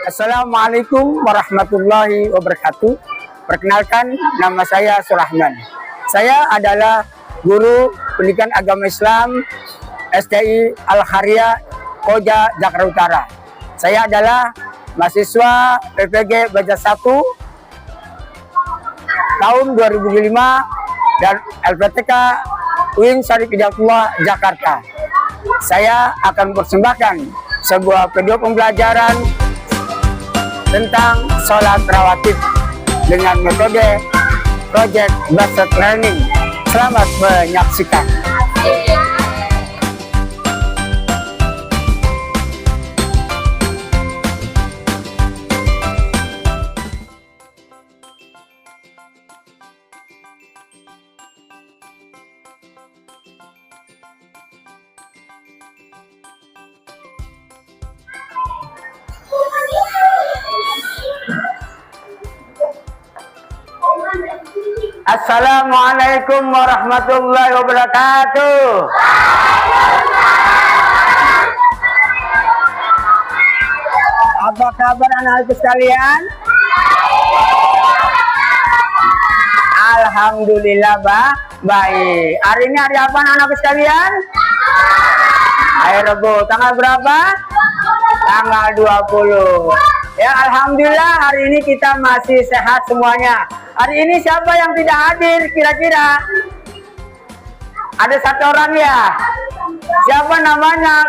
Assalamualaikum warahmatullahi wabarakatuh. Perkenalkan, nama saya Surahman. Saya adalah guru pendidikan agama Islam STI Al-Khairiyah Koja Jakarta Utara. Saya adalah mahasiswa PPG Baja 1 tahun 2005 dan LPTK UIN Syarif Hidayatullah Jakarta. Saya akan mempersembahkan sebuah video pembelajaran tentang sholat rawatib dengan metode project based learning. Selamat menyaksikan. Assalamualaikum warahmatullahi wabarakatuh. Apa kabar anak-anakku sekalian? Alhamdulillah baik. Hari ini hari apa anak-anakku sekalian? Hari Rabu. Tanggal berapa? Tanggal 20. Ya, alhamdulillah hari ini kita masih sehat semuanya. Hari ini siapa yang tidak hadir kira-kira? Ada satu orang ya. Siapa namanya?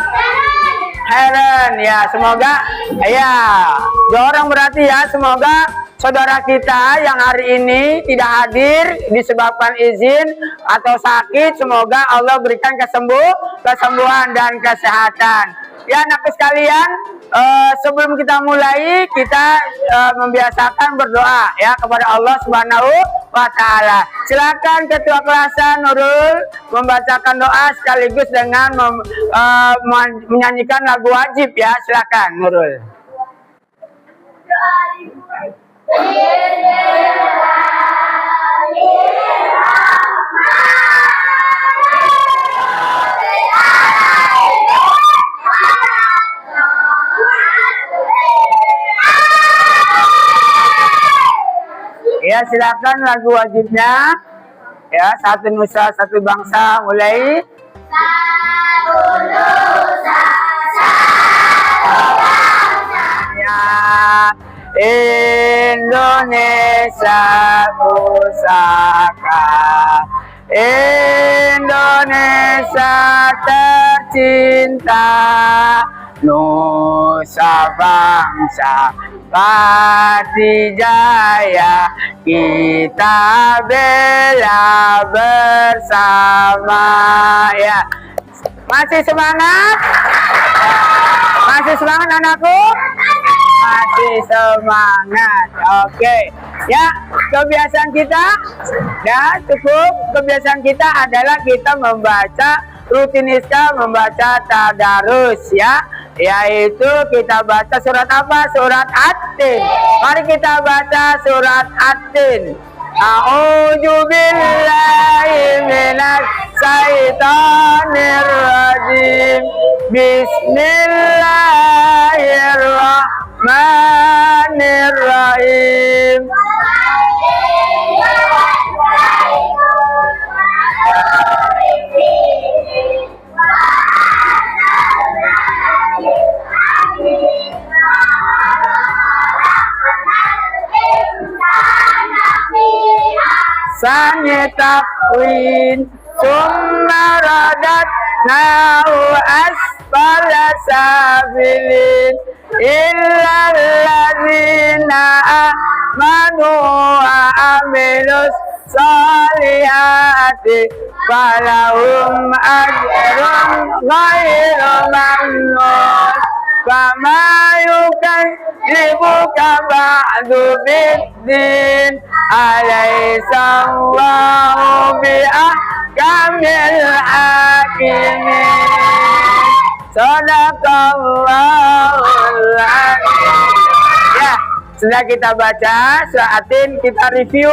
Helen ya. Semoga ya 2 orang berarti ya. Semoga saudara kita yang hari ini tidak hadir disebabkan izin atau sakit, semoga Allah berikan kesembuhan dan kesehatan. Ya anakku sekalian, sebelum kita mulai, kita membiasakan berdoa ya kepada Allah Subhanahu wa Ta'ala. Silakan Ketua Kelasan Nurul membacakan doa sekaligus dengan menyanyikan lagu wajib ya. Silakan Nurul. Ya silakan lagu wajibnya ya. Satu nusa satu bangsa mulai. Satu nusa satu bangsa ya. Indonesia pusaka, Indonesia tercinta, nusa bangsa pasti jaya, kita bela bersama ya. Masih semangat? Masih semangat anakku? Masih semangat. Oke. Ya, kebiasaan kita ya cukup. Kebiasaan kita adalah kita membaca rutinitas membaca tadarus ya. Yaitu kita baca surat apa? Surat At-Tin. Mari kita baca surat At-Tin. A'udzu billahi minasy syaithanir rajim. Bismillahirrahmanirrahim. Sanya takwin summa radatnahu asfala safilin illa alladzina amanu wa amilus salihati falahum ajrun ghairu mamnun. Kama yukadzibuka ba'du biddin alaysa Allahu biahkamil hakimin. Sadaqallahul azim. Ya, sudah kita baca surat At-Tin, kita review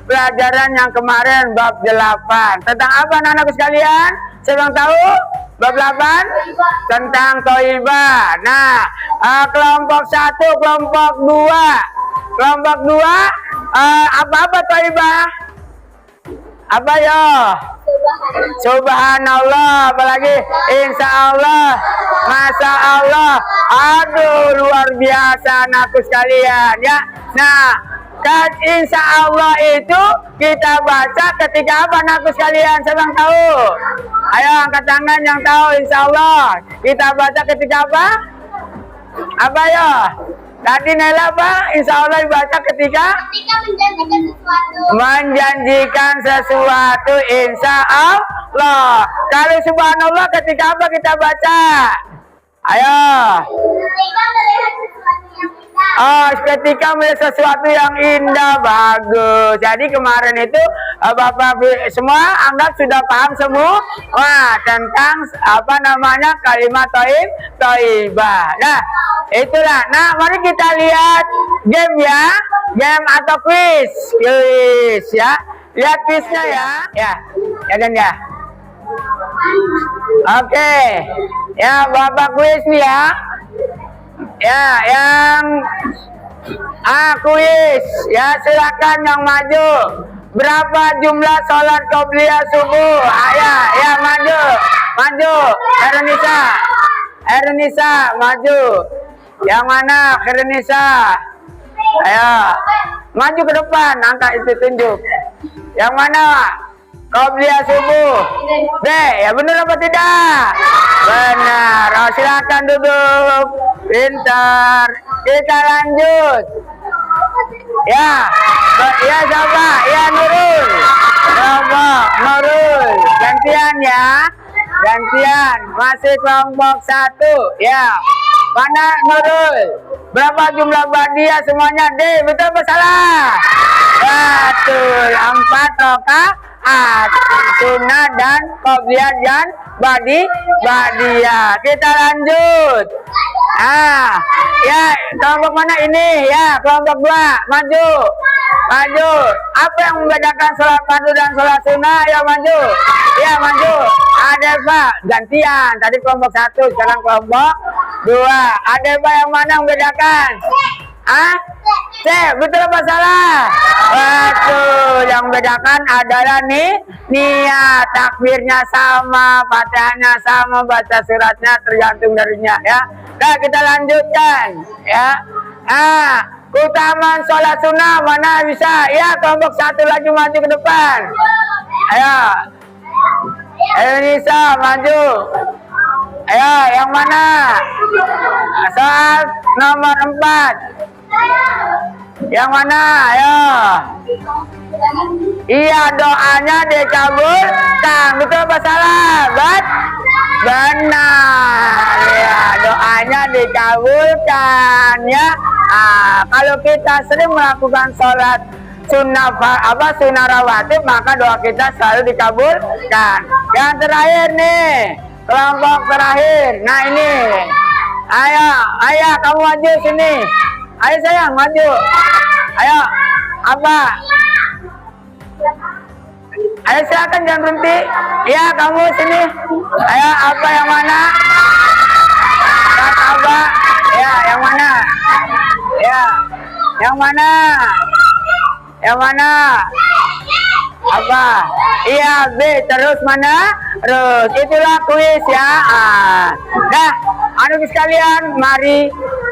pelajaran yang kemarin bab 8. Tentang apa anak-anakku sekalian? Saya belum tahu. Bab 8 tentang toibah. Nah, kelompok 1, kelompok 2. Kelompok 2 apa-apa toibah? Apa ya? Subhanallah, apalagi insya Allah, masya Allah. Aduh, luar biasa anakku sekalian ya. Nah, kan insya Allah itu kita baca ketika apa anakku sekalian? Siapa yang tahu? Ayo angkat tangan yang tahu insya Allah. Kita baca ketika apa? Apa ya? Tadi Nela apa? Insya Allah dibaca ketika menjanjikan sesuatu. Menjanjikan sesuatu insya Allah. Kalau subhanallah ketika apa kita baca? Ayo. Ketika melihat sesuatu yang indah. Oh, ketika melihat sesuatu yang indah. Bagus. Jadi kemarin itu Bapak semua anggap sudah paham semua. Wah, tentang apa namanya kalimat toibah. Nah, itulah. Nah, mari kita lihat game ya. Game atau quiz. Quiz ya. Lihat quiznya ya. Ya. Ya dan ya. Oke. Ya, Bapak quiz nih ya. Ya, yang quiz. Ya, silakan yang maju. Berapa jumlah sholat qobliyah subuh? Ya, maju. Maju. Ernisa, maju. Yang mana? Ernisa. Ayo. Maju ke depan, angka itu tunjuk. Yang mana? Qobliyah subuh. B, ya benar apa tidak? Benar. Oh, silakan duduk. Pintar. Kita lanjut. Ya, coba. Ya, Nurul. Coba, Nurul. Gantian ya. Gantian. Masih kelompok 1. Ya. Mana Nurul? Berapa jumlah badiah semuanya? D, betul apa salah? Betul. 4 rakaat. Sunnah dan qobliyah dan badiah. Kita lanjut. Ya, kelompok mana ini? Ya, kelompok 2. Maju. Apa yang membedakan sholat fardu dan sholat sunnah? Ya, maju. Ya, maju. Ada Pak, gantian. Tadi kelompok 1, sekarang kelompok 2. Ada Pak yang mana yang membedakan? C, betul apa salah? Betul. Yang membedakan adalah niat. Takbirnya sama, fatihahnya sama, baca suratnya tergantung darinya ya. Nah, kita lanjutkan ya. Keutamaan sholat sunnah mana bisa? Ya, kelompok 1 lagi maju ke depan. Ayo. Nisa maju. Ayo, yang mana? Soal nomor 4. Yang mana? Ayo. Iya, doanya dikabulkan. Betul apa salah? Benar. Ya, doanya dikabulkan ya. Kalau kita sering melakukan sholat sunnah rawatib, maka doa kita selalu dikabulkan. Yang terakhir nih, kelompok terakhir. Nah ini, ayo kamu maju sini. Ayo sayang maju. Ayo, apa? Ayo silakan jangan berhenti. Ya kamu sini. Ayo apa yang mana? Apa? Ya yang mana? Ya yang mana? Yang mana? Apa? Iya B, terus mana? Terus itulah kuis ya. Nah, anak sekalian, mari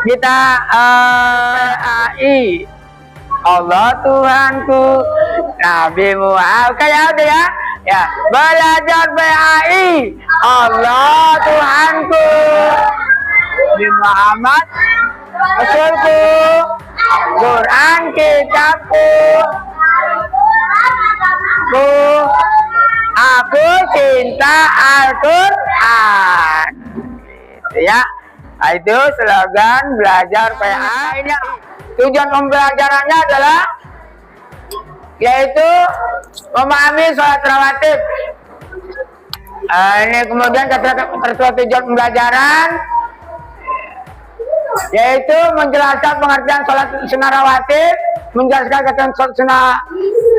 kita Allah Tuhanku, Nabi Muhammad, kayak ada ya. Ya, belajar BAI. Allah Tuhanku, Nabi Muhammad, Rasulku, Quran kitabku, aku cinta Al-Quran. Gitu ya. Itu slogan belajar PA. Ini tujuan pembelajarannya adalah yaitu memahami sholat rawatib. Ini kemudian ketentuan tujuan pembelajaran yaitu menjelaskan pengertian sholat sunnah rawatib, menjelaskan ketentuan sholat sunnah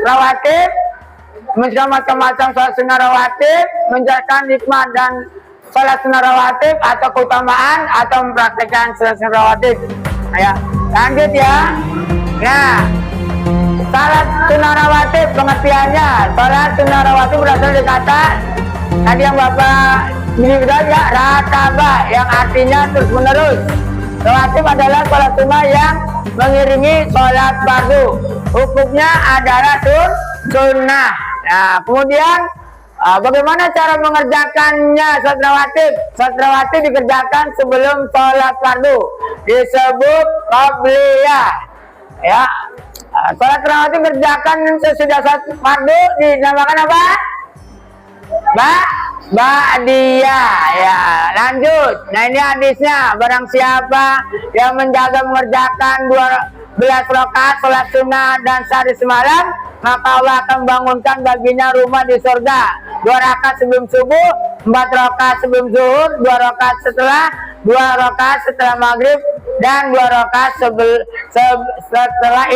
rawatib, menjelaskan macam-macam sholat sunnah rawatib, menjelaskan hikmah dan sholat sunnah rawatib atau keutamaan atau mempraktekkan sholat sunnah rawatib. Ya, lanjut ya. Nah, sholat sunnah rawatib pengertiannya. Sholat sunnah rawatib berasal dari kata tadi yang Bapak bilang ya, rataba, yang artinya terus menerus. Rawatib adalah sholat sunnah yang mengiringi sholat fardu. Hukumnya adalah sunnah. Nah, kemudian bagaimana cara mengerjakannya sholat rawatib? Sholat rawatib dikerjakan sebelum sholat fardu, disebut qabliyah. Ya, sholat rawatib dikerjakan sesudah sholat fardu dinamakan apa? Ba'diyah. Ya, lanjut. Nah, ini hadisnya. Barang siapa yang menjaga mengerjakan 12 rakaat sholat sunnah dan sehari semalam, maka Allah akan bangunkan baginya rumah di surga. 2 rakaat sebelum subuh, 4 rakaat sebelum zuhur, 2 rakaat setelah, 2 rakaat setelah maghrib, dan 2 rakaat setelah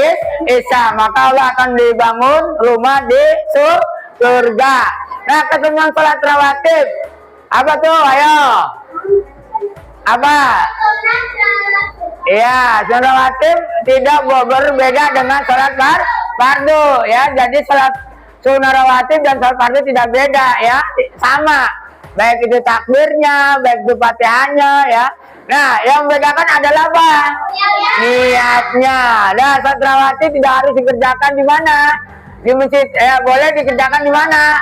isya. Maka Allah akan dibangun rumah di surga. Nah, ketentuan sholat rawatib apa tuh? Ayo. Apa? Iya, sholat rawatib tidak berbeda dengan sholat fardu ya. Jadi sholat sunnah rawatib dan sholat fardu tidak beda ya, sama. Baik itu takbirnya, baik itu fatihahnya ya. Nah, yang membedakan adalah apa? Niatnya. Nah, sholat rawatib tidak harus dikerjakan di mana? Di masjid. Boleh dikerjakan di mana?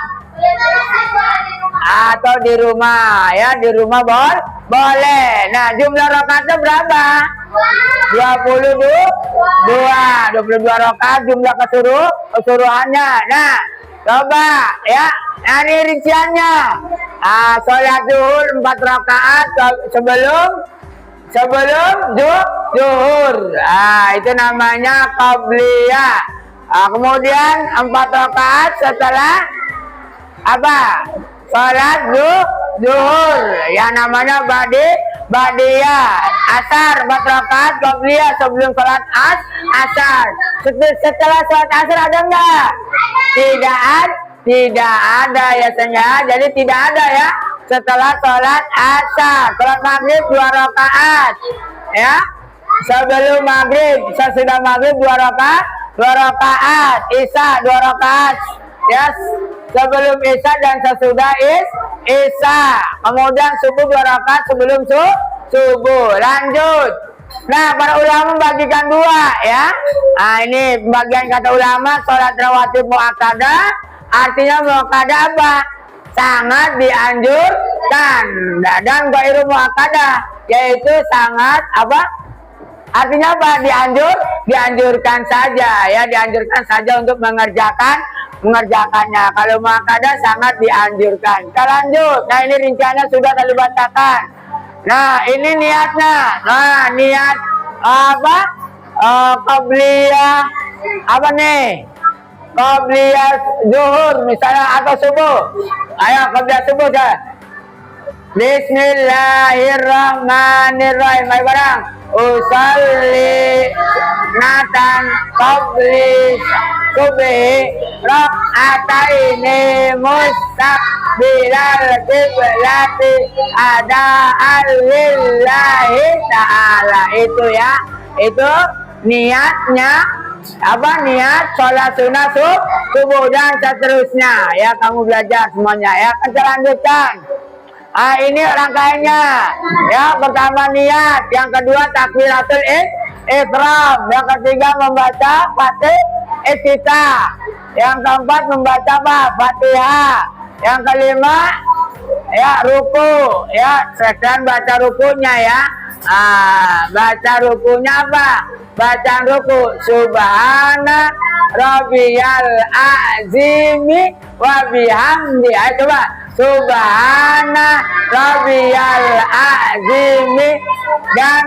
Atau di rumah ya, di rumah boleh. Nah, jumlah rakaatnya berapa? 22 rakaat jumlah keseluruhannya. Nah, coba ya, ini rinciannya. Sholat zuhur 4 rakaat sebelum zuhur. Itu namanya qabliyah. Kemudian 4 rakaat setelah apa? Sholat zuhur, yang namanya ba'diyah. Asar 4 rakaat qabliyah sebelum sholat asar. Setelah sholat asar ada enggak? Tidak ada ya, sengaja. Jadi tidak ada ya. Setelah sholat asar, sholat maghrib 2 rakaat ya. Sebelum maghrib, sesudah maghrib 2 rakaat, isya 2 rakaat ya. Sebelum isya dan sesudah isya. Kemudian subuh 2 rakaat sebelum subuh. Lanjut. Nah, para ulama membagikan 2 ya. Nah, ini pembagian kata ulama. Sholat rawatib muakkadah, artinya muakkadah apa? Sangat dianjurkan. Dan ghairu muakkadah, yaitu sangat apa? Artinya apa? Dianjurkan saja ya, dianjurkan saja untuk mengerjakannya. Kalau muakkadah sangat dianjurkan. Kita lanjut. Nah, ini rinciannya sudah tadi bacakan. Nah, ini niatnya. Nah, niat apa? Qabliyah apa nih? Qabliyah zuhur misalnya atau subuh. Ayo qabliyah subuh ya. Bismillahirrahmanirrahim. Ayo barang. Usalli natan qabli subhi rak'ataini mustaqbilal qiblati ada'an lillahi ta'ala. Itu ya, itu niatnya apa? Niat sholat sunnah subuh dan seterusnya ya. Kamu belajar semuanya ya. Kita lanjutkan. Ini rangkaiannya ya. Pertama niat, yang kedua takbiratul ihram, yang ketiga membaca iftitah, yang keempat membaca apa? Fatihah, yang kelima ya ruku ya. Sedang baca rukunya ya. Baca rukunya apa? Bacaan ruku subhana rabbiyal azimi wa bihamdi. Ayo coba. Subhana rabbiyal azimi dan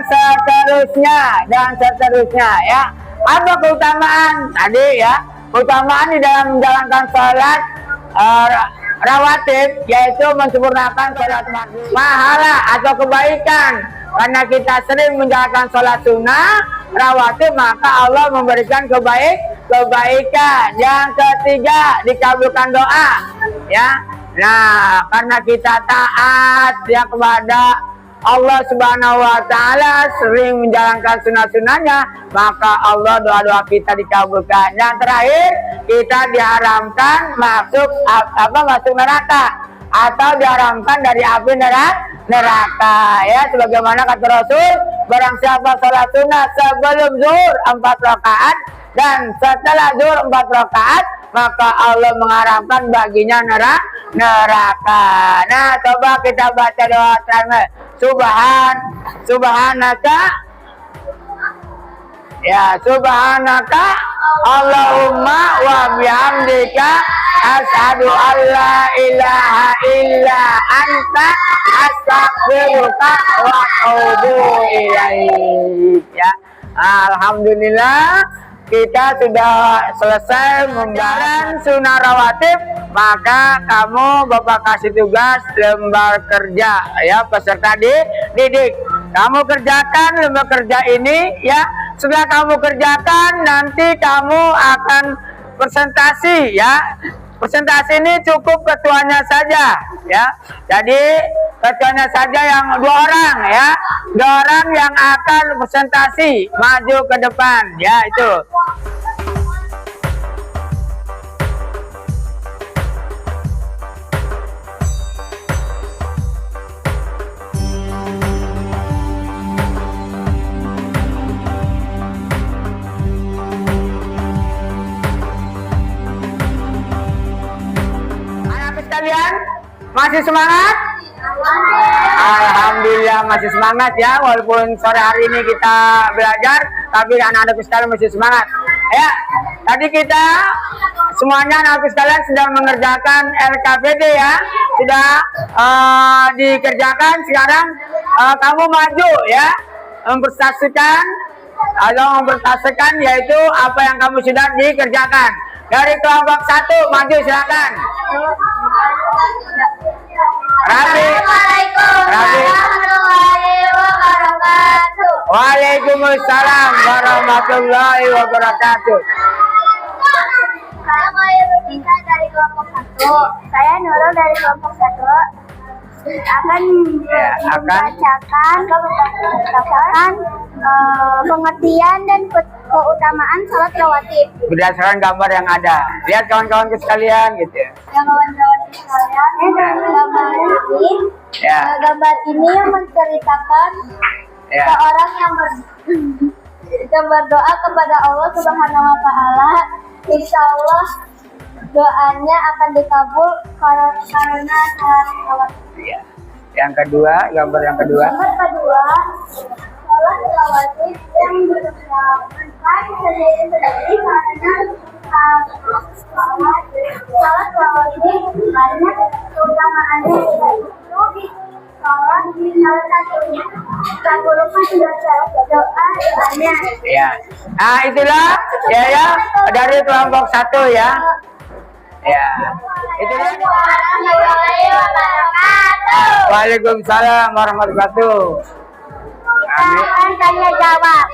seterusnya ya. Apa keutamaan tadi ya? Keutamaan di dalam menjalankan sholat rawatib, yaitu menyempurnakan sholat pahala atau kebaikan. Karena kita sering menjalankan sholat sunnah rawatib, maka Allah memberikan kebaikan. Yang ketiga, dikabulkan doa ya. Nah, karena kita taat ya kepada Allah Subhanahu wa Ta'ala, sering menjalankan sunnah-sunnahnya, maka Allah doa-doa kita dikabulkan. Yang terakhir, kita diharamkan masuk neraka atau diharamkan dari api neraka. Ya, sebagaimana kata Rasul, barang siapa sholat sunnah sebelum zuhur 4 rakaat dan setelah zuhur 4 rakaat, maka Allah mengharamkan baginya neraka. Nah, coba kita baca doa terakhir. Subhanaka ya, subhanaka Allahumma wa bihamdika asyhadu an la ilaha illa anta astaghfiruka wa atubu ilaik. Ya, alhamdulillah kita sudah selesai membahas sunnah rawatib. Maka kamu Bapak kasih tugas lembar kerja ya, peserta didik. Kamu kerjakan lembar kerja ini ya. Setelah kamu kerjakan, nanti kamu akan presentasi ya. Presentasi ini cukup ketuanya saja ya. Jadi ketuanya saja yang 2 orang ya. 2 orang yang akan presentasi maju ke depan ya, itu. Kalian masih semangat? Alhamdulillah masih semangat ya, walaupun sore hari ini kita belajar, tapi anak-anak sekalian masih semangat. Ya, tadi kita semuanya anak sekalian sedang mengerjakan LKPD ya, sudah dikerjakan. Sekarang kamu maju ya, mempresentasikan yaitu apa yang kamu sudah dikerjakan. Dari kelompok 1 maju, silakan. Rabi. Waalaikumsalam warahmatullahi wabarakatuh. Saya Mayurudika dari kelompok 1. Saya Nurul dari kelompok 1. Akan membacakan pengertian dan keutamaan salat rawatib berdasarkan gambar yang ada. Lihat kawan-kawan sekalian gitu ya. Yang kawan-kawan sekalian, gambar ini yang menceritakan seorang yang berdoa kepada Allah Subhanahu wa Ta'ala. Insya Allah doanya akan dikabul karena salat rawatib. Ya. Yang kedua, gambar yang kedua. Gambar kedua, salat rawatib yang bermanfaat sendiri-sendiri karena salat rawatib banyak keutamaannya, yaitu salat salah satunya tak lupa doanya. Ya. Nah, itulah ya dari kelompok 1 ya. Ya. Itulah. Waalaikumsalam warahmatullahi wabarakatuh. Amin. Tanya jawab.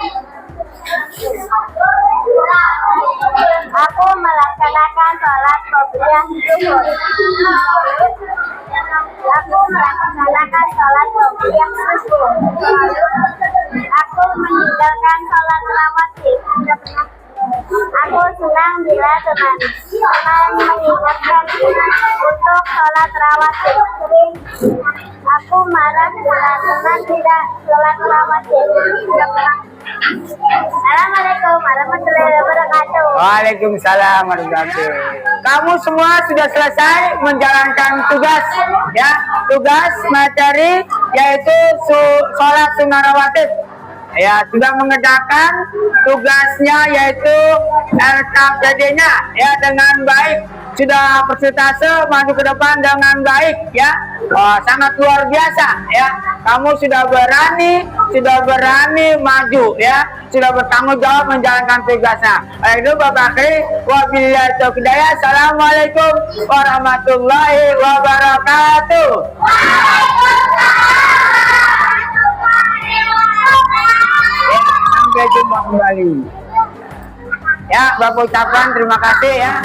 Aku melaksanakan sholat qobliyah zuhur. Aku melaksanakan sholat qobliyah zuhur. Aku meninggalkan sholat rawatib. Aku senang bila teman mengingatkan untuk sholat rawatib. Aku marah bila teman tidak sholat rawatib. Assalamualaikum warahmatullahi wabarakatuh. Waalaikumsalam warahmatullahi wabarakatuh. Kamu semua sudah selesai menjalankan tugas ya, tugas materi yaitu sholat sunnah rawatib. Ya, sudah mengerjakan tugasnya yaitu LKPD-nya ya dengan baik. Sudah persentase maju ke depan dengan baik ya. Sangat luar biasa ya. Kamu sudah berani maju ya, sudah bertanggung jawab menjalankan tugasnya. Itu Bapak Kri, wabillahi taufiq hidayah. Assalamualaikum warahmatullahi wabarakatuh. Sampai jumpa kembali. Ya, Bapak ucapkan terima kasih ya.